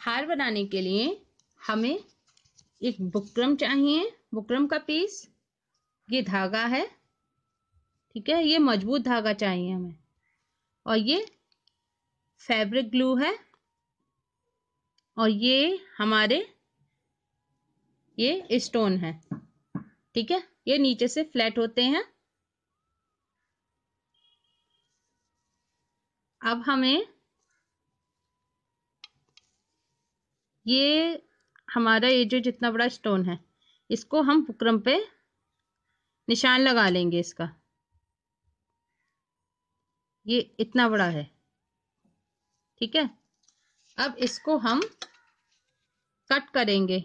हार बनाने के लिए हमें एक बुकरम चाहिए, बुकरम का पीस, ये धागा है, ठीक है, ये मजबूत धागा चाहिए हमें, और ये फैब्रिक ग्लू है, और ये हमारे ये स्टोन है, ठीक है, ये नीचे से फ्लैट होते हैं। अब हमें ये हमारा ये जो जितना बड़ा स्टोन है इसको हम बुकरम पे निशान लगा लेंगे इसका, ये इतना बड़ा है, ठीक है। अब इसको हम कट करेंगे।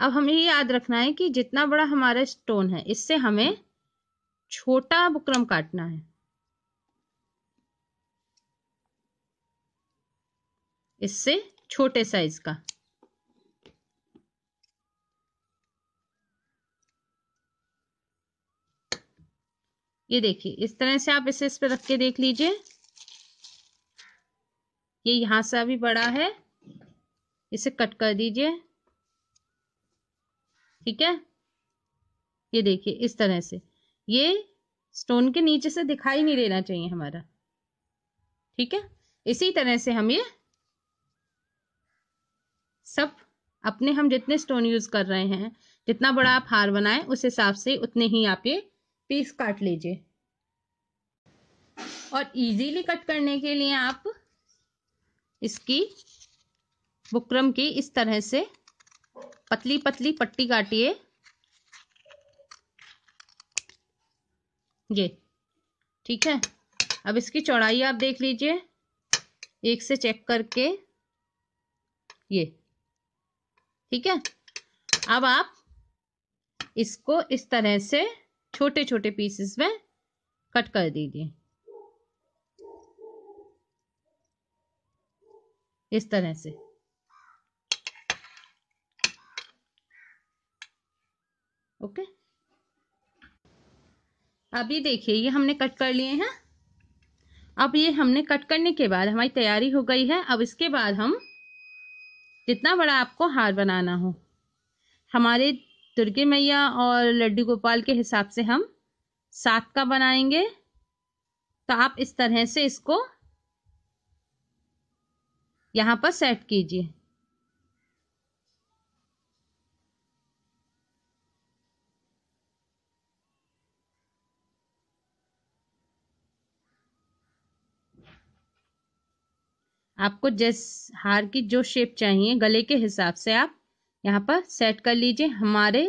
अब हमें ये याद रखना है कि जितना बड़ा हमारा स्टोन है इससे हमें छोटा बुकरम काटना है, इससे छोटे साइज का। ये देखिए इस तरह से आप इसे इस पे रख के देख लीजिए, ये यहां से अभी बड़ा है, इसे कट कर दीजिए, ठीक है। ये देखिए इस तरह से ये स्टोन के नीचे से दिखाई नहीं देना चाहिए हमारा, ठीक है। इसी तरह से हम ये सब अपने, हम जितने स्टोन यूज कर रहे हैं, जितना बड़ा आप हार बनाएं उस हिसाब से उतने ही आप ये पीस काट लीजिए। और इजीली कट करने के लिए आप इसकी बुकरम की इस तरह से पतली पतली पट्टी काटिए, ये ठीक है। अब इसकी चौड़ाई आप देख लीजिए, एक से चेक करके, ये ठीक है। अब आप इसको इस तरह से छोटे छोटे पीसेस में कट कर दीजिए, इस तरह से, ओके। अभी देखिए ये हमने कट कर लिए हैं। अब ये हमने कट करने के बाद हमारी तैयारी हो गई है। अब इसके बाद हम जितना बड़ा आपको हार बनाना हो, हमारे दुर्गे मैया और लड्डू गोपाल के हिसाब से हम 7 का बनाएंगे, तो आप इस तरह से इसको यहाँ पर सेट कीजिए। आपको जिस हार की जो शेप चाहिए गले के हिसाब से आप यहाँ पर सेट कर लीजिए। हमारे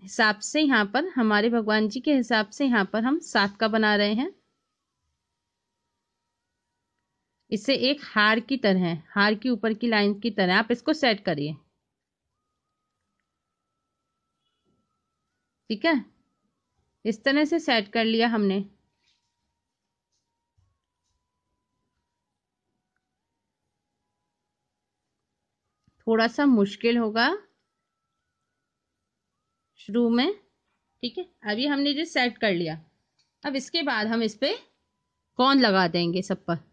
हिसाब से यहाँ पर, हमारे भगवान जी के हिसाब से यहाँ पर हम 7 का बना रहे हैं। इसे एक हार की तरह, हार की ऊपर की लाइन की तरह आप इसको सेट करिए, ठीक है। इस तरह से सेट कर लिया हमने। थोड़ा सा मुश्किल होगा शुरू में, ठीक है। अभी हमने जो सेट कर लिया, अब इसके बाद हम इस पे कौन लगा देंगे सब पर।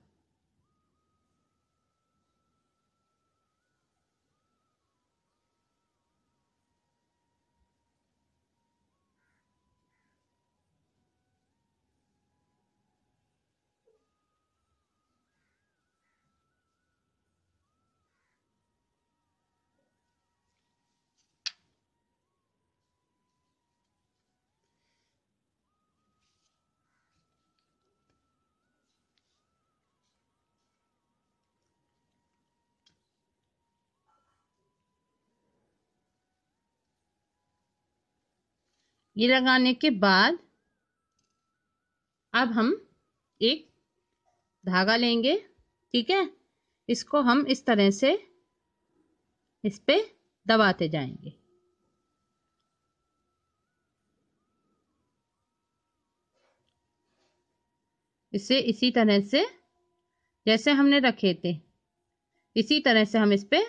ये लगाने के बाद अब हम एक धागा लेंगे, ठीक है। इसको हम इस तरह से इस पे दबाते जाएंगे, इसे इसी तरह से जैसे हमने रखे थे इसी तरह से हम इस पे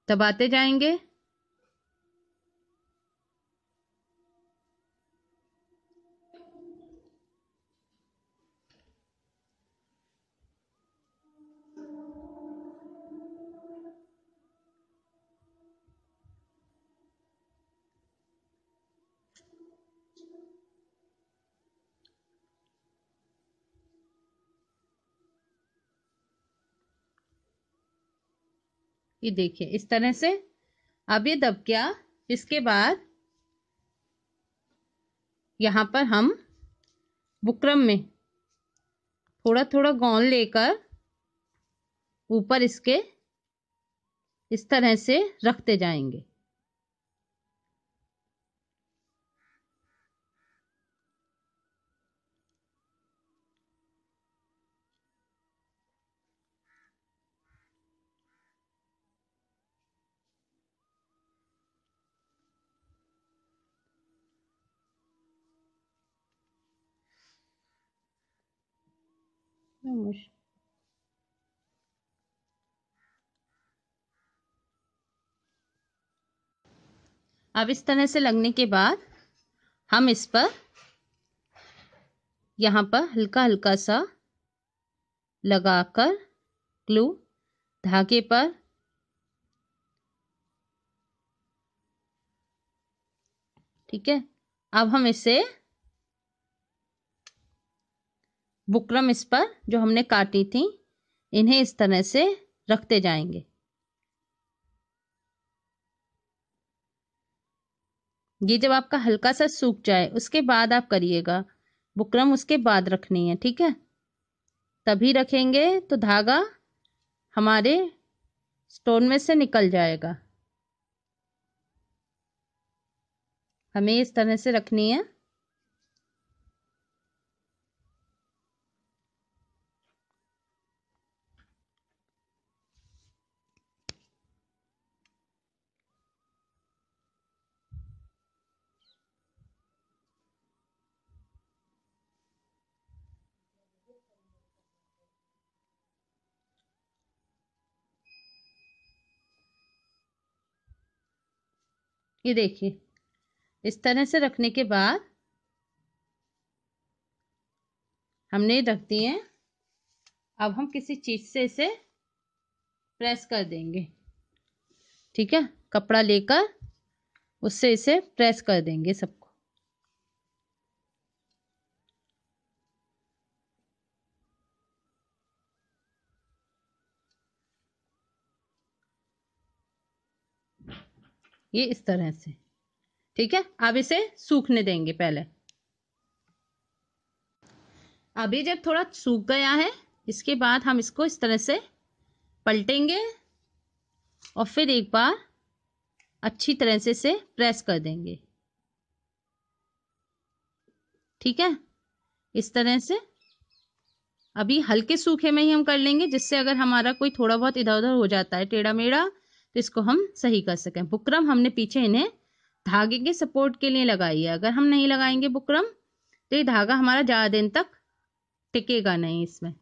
दबाते जाएंगे। ये देखिए इस तरह से। अब ये दब गया। इसके बाद यहाँ पर हम बुकरम में थोड़ा थोड़ा गोंद लेकर ऊपर इसके इस तरह से रखते जाएंगे। अब इस तरह से लगने के बाद हम इस पर यहाँ पर हल्का हल्का सा लगाकर ग्लू धागे पर ठीक है। अब हम इसे बुकरम इस पर जो हमने काटी थी इन्हें इस तरह से रखते जाएंगे। ये जब आपका हल्का सा सूख जाए उसके बाद आप करिएगा, बुकरम उसके बाद रखनी है, ठीक है। तभी रखेंगे तो धागा हमारे स्टोन में से निकल जाएगा। हमें इस तरह से रखनी है। ये देखिए इस तरह से रखने के बाद हमने रख दिए। अब हम किसी चीज से इसे प्रेस कर देंगे, ठीक है। कपड़ा लेकर उससे इसे प्रेस कर देंगे सबको। ये इस तरह से, ठीक है। अब इसे सूखने देंगे पहले। अभी जब थोड़ा सूख गया है इसके बाद हम इसको इस तरह से पलटेंगे और फिर एक बार अच्छी तरह से इसे प्रेस कर देंगे, ठीक है। इस तरह से अभी हल्के सूखे में ही हम कर लेंगे, जिससे अगर हमारा कोई थोड़ा बहुत इधर उधर हो जाता है टेढ़ा मेढ़ा तो इसको हम सही कर सकें। बुकरम हमने पीछे इन्हें धागे के सपोर्ट के लिए लगाई है। अगर हम नहीं लगाएंगे बुकरम तो ये धागा हमारा ज़्यादा दिन तक टिकेगा नहीं इसमें।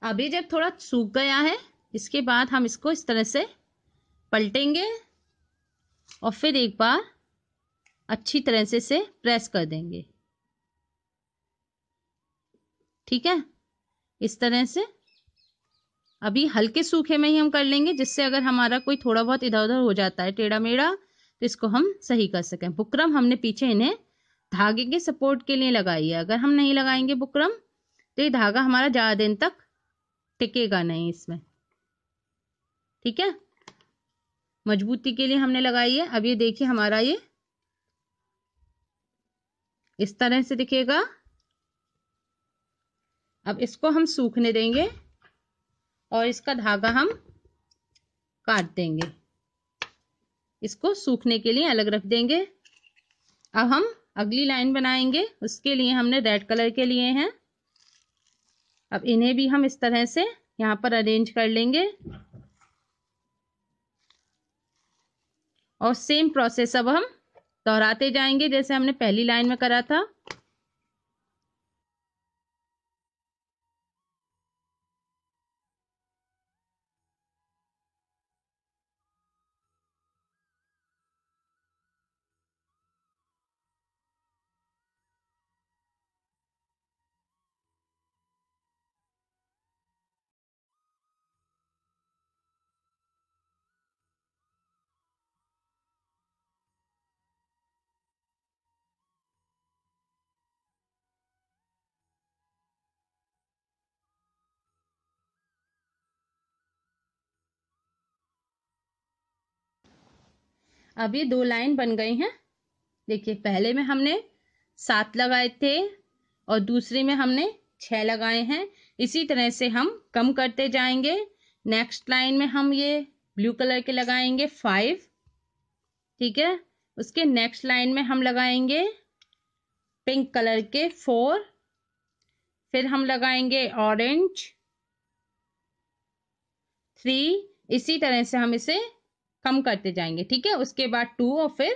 अभी जब थोड़ा सूख गया है इसके बाद हम इसको इस तरह से पलटेंगे और फिर एक बार अच्छी तरह से इसे प्रेस कर देंगे, ठीक है। इस तरह से अभी हल्के सूखे में ही हम कर लेंगे, जिससे अगर हमारा कोई थोड़ा बहुत इधर उधर हो जाता है टेढ़ा मेढ़ा तो इसको हम सही कर सकें। बुकरम हमने पीछे इन्हें धागे के सपोर्ट के लिए लगाई है। अगर हम नहीं लगाएंगे बुकरम तो ये धागा हमारा ज़्यादा दिन तक टिकेगा नहीं इसमें, ठीक है। मजबूती के लिए हमने लगाई है। अब ये देखिए हमारा ये इस तरह से दिखेगा। अब इसको हम सूखने देंगे और इसका धागा हम काट देंगे। इसको सूखने के लिए अलग रख देंगे। अब हम अगली लाइन बनाएंगे, उसके लिए हमने रेड कलर के लिए हैं। अब इन्हें भी हम इस तरह से यहाँ पर अरेंज कर लेंगे और सेम प्रोसेस अब हम दोहराते जाएंगे जैसे हमने पहली लाइन में करा था। अब ये 2 लाइन बन गई हैं। देखिए पहले में हमने 7 लगाए थे और दूसरे में हमने 6 लगाए हैं। इसी तरह से हम कम करते जाएंगे। नेक्स्ट लाइन में हम ये ब्लू कलर के लगाएंगे 5, ठीक है। उसके नेक्स्ट लाइन में हम लगाएंगे पिंक कलर के 4, फिर हम लगाएंगे ऑरेंज 3। इसी तरह से हम इसे कम करते जाएंगे, ठीक है। उसके बाद 2 और फिर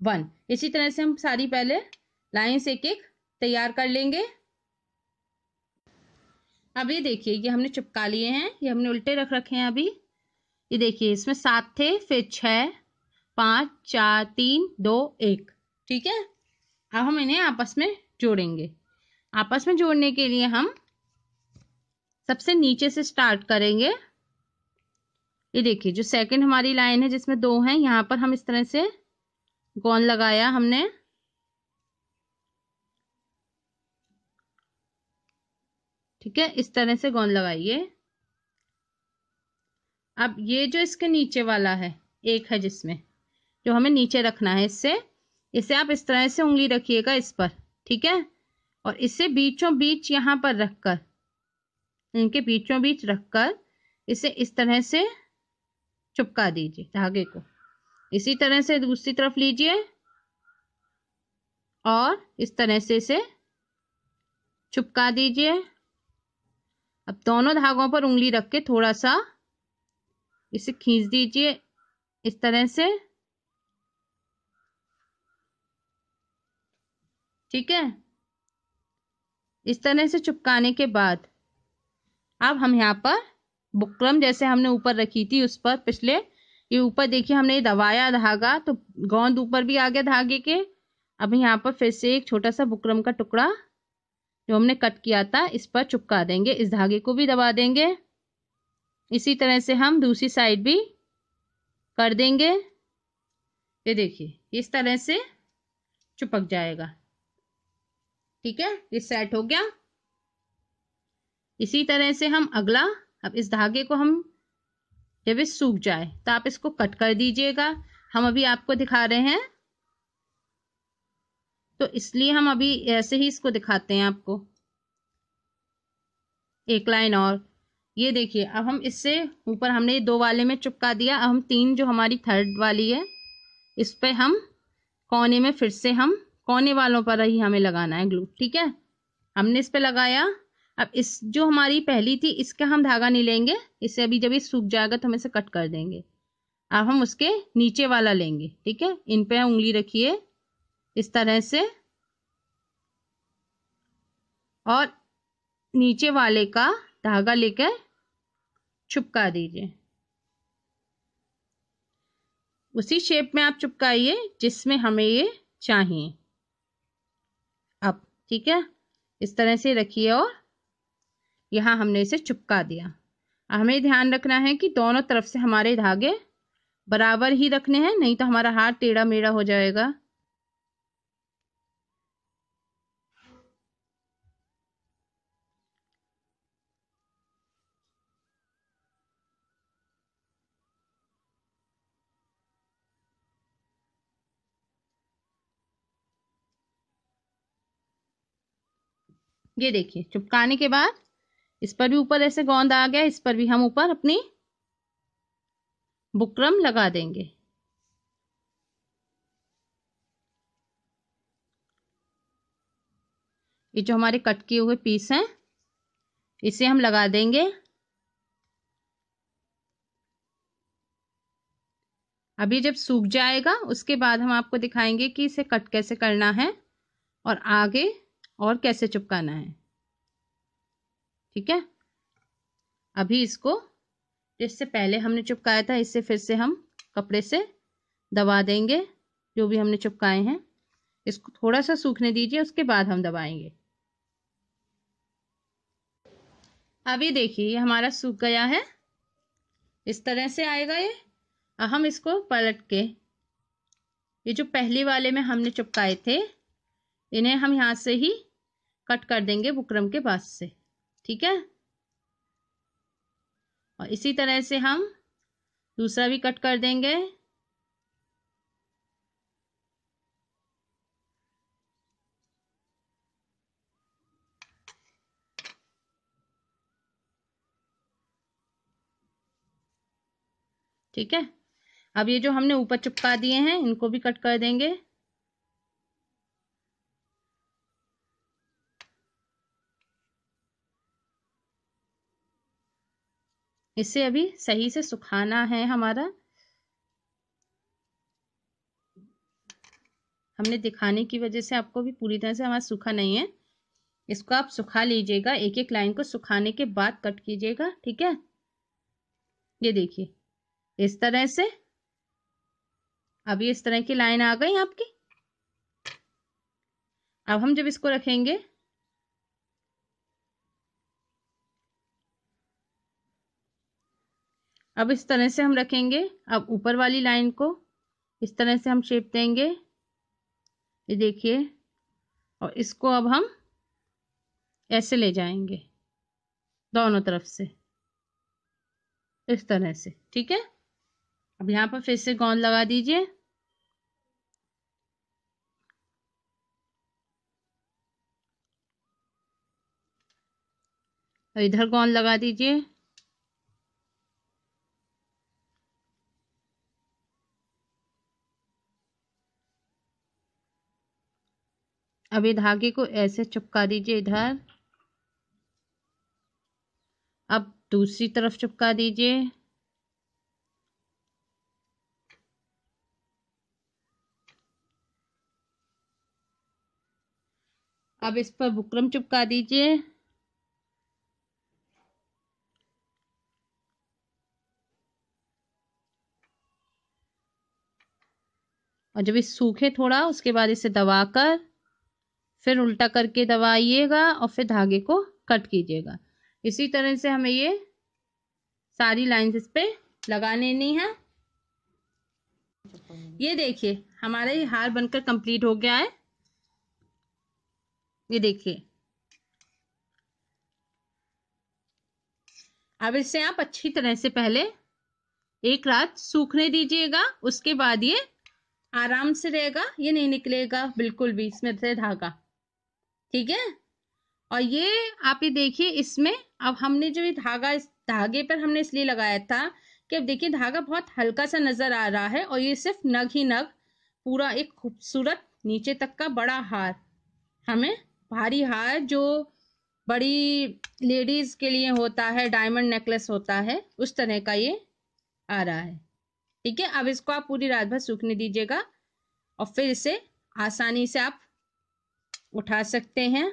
1। इसी तरह से हम सारी पहले लाइंस एक एक तैयार कर लेंगे। अब ये देखिए ये हमने चिपका लिए हैं, ये हमने उल्टे रख रखे हैं अभी। ये देखिए इसमें 7 थे, फिर 6, 5, 4, 3, 2, 1, ठीक है। अब हम इन्हें आपस में जोड़ेंगे। आपस में जोड़ने के लिए हम सबसे नीचे से स्टार्ट करेंगे। ये देखिए जो सेकंड हमारी लाइन है जिसमें 2 हैं, यहाँ पर हम इस तरह से गोंद लगाया हमने। ठीक है, इस तरह से गोंद लगाइए। अब ये जो इसके नीचे वाला है, एक है जिसमें जो हमें नीचे रखना है, इसे आप इस तरह से उंगली रखिएगा इस पर, ठीक है। और इसे बीचों बीच यहाँ पर रखकर, इनके बीचों बीच रखकर इसे इस तरह से चिपका दीजिए धागे को। इसी तरह से दूसरी तरफ लीजिए और इस तरह से इसे चिपका दीजिए। अब दोनों धागों पर उंगली रख के थोड़ा सा इसे खींच दीजिए इस तरह से, ठीक है। इस तरह से चिपकाने के बाद अब हम यहाँ पर बुकरम जैसे हमने ऊपर रखी थी उस पर पिछले, ये ऊपर देखिए हमने ये दबाया धागा तो गोंद ऊपर भी आ गया धागे के। अब यहाँ पर फिर से एक छोटा सा बुकरम का टुकड़ा जो हमने कट किया था इस पर चिपका देंगे, इस धागे को भी दबा देंगे। इसी तरह से हम दूसरी साइड भी कर देंगे। ये देखिए इस तरह से चिपक जाएगा, ठीक है। ये सेट हो गया। इसी तरह से हम अगला, अब इस धागे को हम जब ये सूख जाए तो आप इसको कट कर दीजिएगा। हम अभी आपको दिखा रहे हैं तो इसलिए हम अभी ऐसे ही इसको दिखाते हैं आपको। एक लाइन और, ये देखिए अब हम इससे ऊपर हमने 2 वाले में चिपका दिया। अब हम 3 जो हमारी थर्ड वाली है इस पे हम कोने में फिर से हम कोने वालों पर ही हमें लगाना है ग्लू, ठीक है। हमने इस पे लगाया। अब इस जो हमारी पहली थी इसका हम धागा नहीं लेंगे, इसे अभी जब ये सूख जाएगा तो हम इसे कट कर देंगे। अब हम उसके नीचे वाला लेंगे, ठीक है। इन पे उंगली रखिए इस तरह से और नीचे वाले का धागा लेकर चिपका दीजिए। उसी शेप में आप चिपकाइए जिसमें हमें ये चाहिए। अब ठीक है, इस तरह से रखिए और यहाँ हमने इसे चिपका दिया। हमें ध्यान रखना है कि दोनों तरफ से हमारे धागे बराबर ही रखने हैं, नहीं तो हमारा हाथ टेढ़ा मेढ़ा हो जाएगा। ये देखिए चिपकाने के बाद इस पर भी ऊपर ऐसे गोंद आ गया, इस पर भी हम ऊपर अपनी बुकरम लगा देंगे। ये जो हमारे कट किए हुए पीस हैं इसे हम लगा देंगे। अभी जब सूख जाएगा उसके बाद हम आपको दिखाएंगे कि इसे कट कैसे करना है और आगे और कैसे चिपकाना है, ठीक है। अभी इसको जिससे पहले हमने चिपकाया था इससे फिर से हम कपड़े से दबा देंगे। जो भी हमने चिपकाए हैं इसको थोड़ा सा सूखने दीजिए, उसके बाद हम दबाएंगे। अभी देखिए ये हमारा सूख गया है, इस तरह से आएगा ये। हम इसको पलट के ये जो पहले वाले में हमने चिपकाए थे इन्हें हम यहाँ से ही कट कर देंगे बुकरम के पास से, ठीक है। और इसी तरह से हम दूसरा भी कट कर देंगे। ठीक है। अब ये जो हमने ऊपर चिपका दिए हैं इनको भी कट कर देंगे। इसे अभी सही से सुखाना है हमारा। हमने दिखाने की वजह से आपको भी पूरी तरह से हमारा सूखा नहीं है। इसको आप सुखा लीजिएगा, एक एक लाइन को सुखाने के बाद कट कीजिएगा, ठीक है। ये देखिए इस तरह से अभी इस तरह की लाइन आ गई आपकी। अब हम जब इसको रखेंगे अब इस तरह से हम रखेंगे। अब ऊपर वाली लाइन को इस तरह से हम शेप देंगे, ये देखिए। और इसको अब हम ऐसे ले जाएंगे दोनों तरफ से इस तरह से, ठीक है। अब यहाँ पर फिर से गोंद लगा दीजिए। और इधर गोंद लगा दीजिए। अब ये धागे को ऐसे चिपका दीजिए इधर। अब दूसरी तरफ चिपका दीजिए। अब इस पर बुकरम चिपका दीजिए। और जब ये सूखे थोड़ा उसके बाद इसे दबाकर फिर उल्टा करके दबाइएगा और फिर धागे को कट कीजिएगा। इसी तरह से हमें ये सारी लाइंस इस पे लगा लेनी है। ये देखिए हमारा ये हार बनकर कंप्लीट हो गया है। ये देखिए अब इसे आप अच्छी तरह से पहले एक रात सूखने दीजिएगा, उसके बाद ये आराम से रहेगा, ये नहीं निकलेगा बिल्कुल भी इसमें से धागा, ठीक है। और ये आप ये देखिए इसमें अब हमने जो ये धागा इस धागे पर हमने इसलिए लगाया था कि अब देखिए धागा बहुत हल्का सा नजर आ रहा है और ये सिर्फ नग ही नग पूरा एक खूबसूरत नीचे तक का बड़ा हार, हमें भारी हार जो बड़ी लेडीज के लिए होता है, डायमंड नेकलेस होता है, उस तरह का ये आ रहा है, ठीक है। अब इसको आप पूरी रात भर सूखने दीजिएगा और फिर इसे आसानी से आप उठा सकते हैं।